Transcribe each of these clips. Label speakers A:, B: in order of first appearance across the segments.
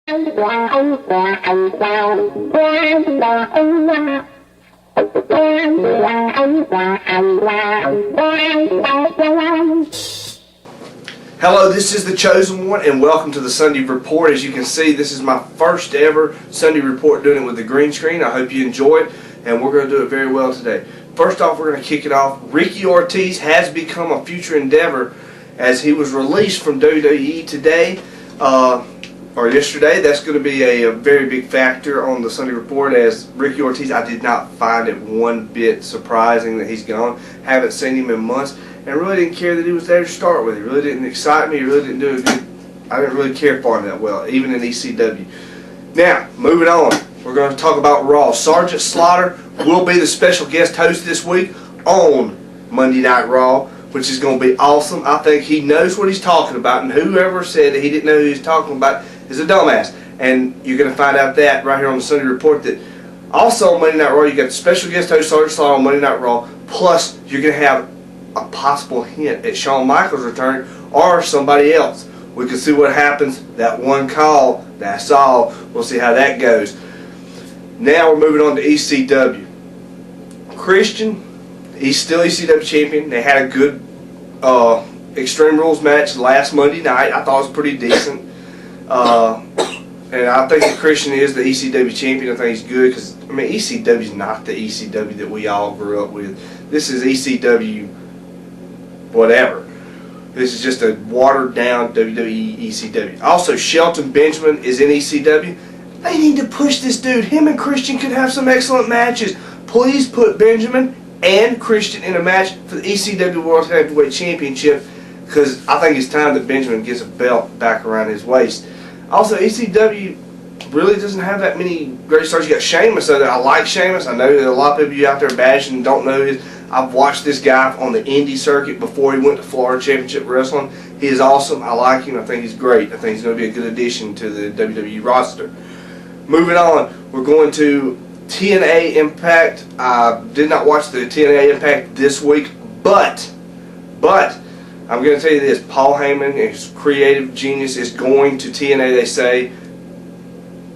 A: Hello, this is the Chosen One, and welcome to the Sunday Report. As you can see, this is my first ever Sunday Report doing it with the green screen. I hope you enjoy it, and we're going to do it very well today. First off, we're going to kick it off. Ricky Ortiz has become a future endeavor as he was released from WWE today, or yesterday. That's going to be a very big factor on the Sunday Report, as Ricky Ortiz, I did not find it one bit surprising that he's gone. Haven't seen him in months, and really didn't care that he was there to start with. He really didn't excite me. He really didn't do a good. I didn't really care for him that well, even in ECW. Now, moving on, we're going to talk about Raw. Sergeant Slaughter will be the special guest host this week on Monday Night Raw, which is going to be awesome. I think he knows what he's talking about, and whoever said that he didn't know who he was talking about is a dumbass. And you're going to find out that right here on the Sunday Report, that also on Monday Night Raw, you got the special guest host Sergeant Slaughter on Monday Night Raw, plus you're going to have a possible hint at Shawn Michaels' return or somebody else. We can see what happens. That one call, that's all. We'll see how that goes. Now we're moving on to ECW. Christian, he's still ECW champion. They had a good Extreme Rules match last Monday night. I thought it was pretty decent. And I think that Christian is the ECW champion. I think he's good because, I mean, ECW is not the ECW that we all grew up with. This is ECW whatever. This is just a watered down WWE ECW. Also, Shelton Benjamin is in ECW. They need to push this dude. Him and Christian could have some excellent matches. Please put Benjamin and Christian in a match for the ECW World Heavyweight Championship, because I think it's time that Benjamin gets a belt back around his waist. Also, ECW really doesn't have that many great stars. You got Sheamus out there. I like Sheamus. I know that a lot of people out there bashing and don't know who he is. I've watched this guy on the indie circuit before he went to Florida Championship Wrestling. He is awesome. I like him. I think he's great. I think he's going to be a good addition to the WWE roster. Moving on, we're going to TNA Impact. I did not watch the TNA Impact this week, but I'm going to tell you this. Paul Heyman, his creative genius, is going to TNA, they say.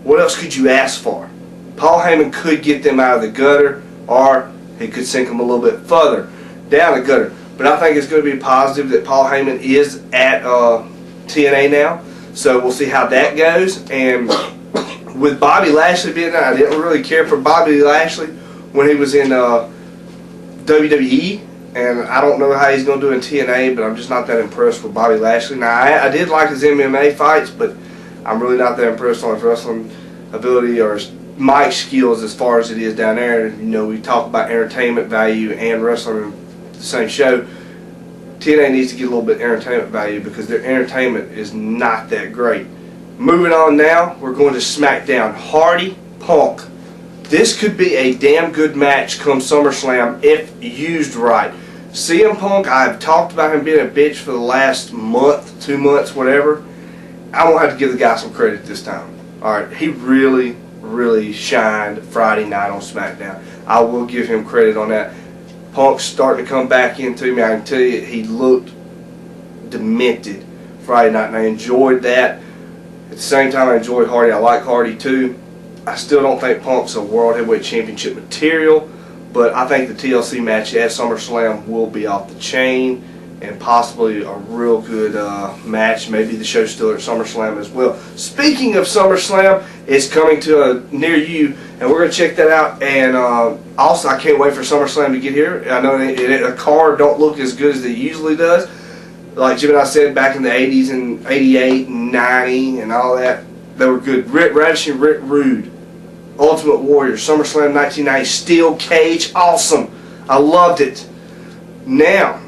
A: What else could you ask for? Paul Heyman could get them out of the gutter, or he could sink them a little bit further down the gutter. But I think it's going to be positive that Paul Heyman is at TNA now. So we'll see how that goes. And with Bobby Lashley being there, I didn't really care for Bobby Lashley when he was in WWE. And I don't know how he's going to do in TNA, but I'm just not that impressed with Bobby Lashley. Now, I did like his MMA fights, but I'm really not that impressed on his wrestling ability or his mic skills as far as it is down there. You know, we talk about entertainment value and wrestling in the same show. TNA needs to get a little bit of entertainment value because their entertainment is not that great. Moving on now, we're going to SmackDown. Hardy, Punk. This could be a damn good match come SummerSlam if used right. CM Punk, I've talked about him being a bitch for the last month, 2 months, whatever. I won't have to give the guy some credit this time. Alright, he really shined Friday night on SmackDown. I will give him credit on that. Punk's starting to come back into me. I can tell you, he looked demented Friday night, and I enjoyed that. At the same time, I enjoyed Hardy. I like Hardy too. I still don't think Punk's a World Heavyweight Championship material, but I think the TLC match at SummerSlam will be off the chain and possibly a real good match. Maybe the show's still at SummerSlam as well. Speaking of SummerSlam, it's coming to near you, and we're going to check that out. And also, I can't wait for SummerSlam to get here. I know the card don't look as good as it usually does. Like Jim and I said, back in the 80s and 88 and 90 and all that, they were good. Rick Radish and Rick Rude. Ultimate Warrior, SummerSlam 1990, Steel Cage, awesome. I loved it. Now,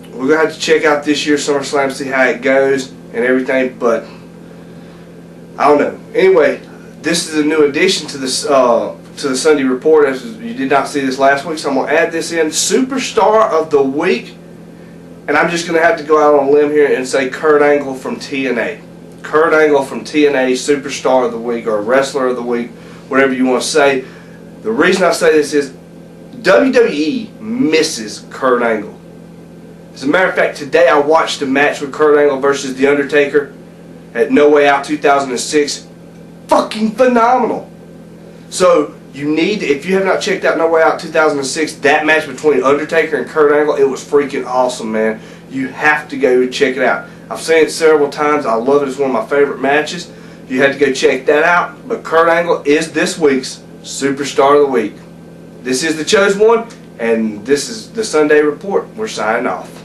A: we're going to have to check out this year's SummerSlam, see how it goes and everything, but I don't know. Anyway, this is a new addition to the Sunday Report. As you did not see this last week, so I'm going to add this in. Superstar of the Week, and I'm just going to have to go out on a limb here and say Kurt Angle from TNA. Kurt Angle from TNA, Superstar of the Week, or Wrestler of the Week, whatever you want to say. The reason I say this is WWE misses Kurt Angle. As a matter of fact, today I watched a match with Kurt Angle versus The Undertaker at No Way Out 2006. fucking phenomenal. So you need, if you have not checked out No Way Out 2006, that match between Undertaker and Kurt Angle, it was freaking awesome, man. You have to go check it out. I've seen it several times. I love it. It's one of my favorite matches. You have to go check that out. But Kurt Angle is this week's Superstar of the Week. This is the chosen one, and this is the Sunday Report. We're signing off.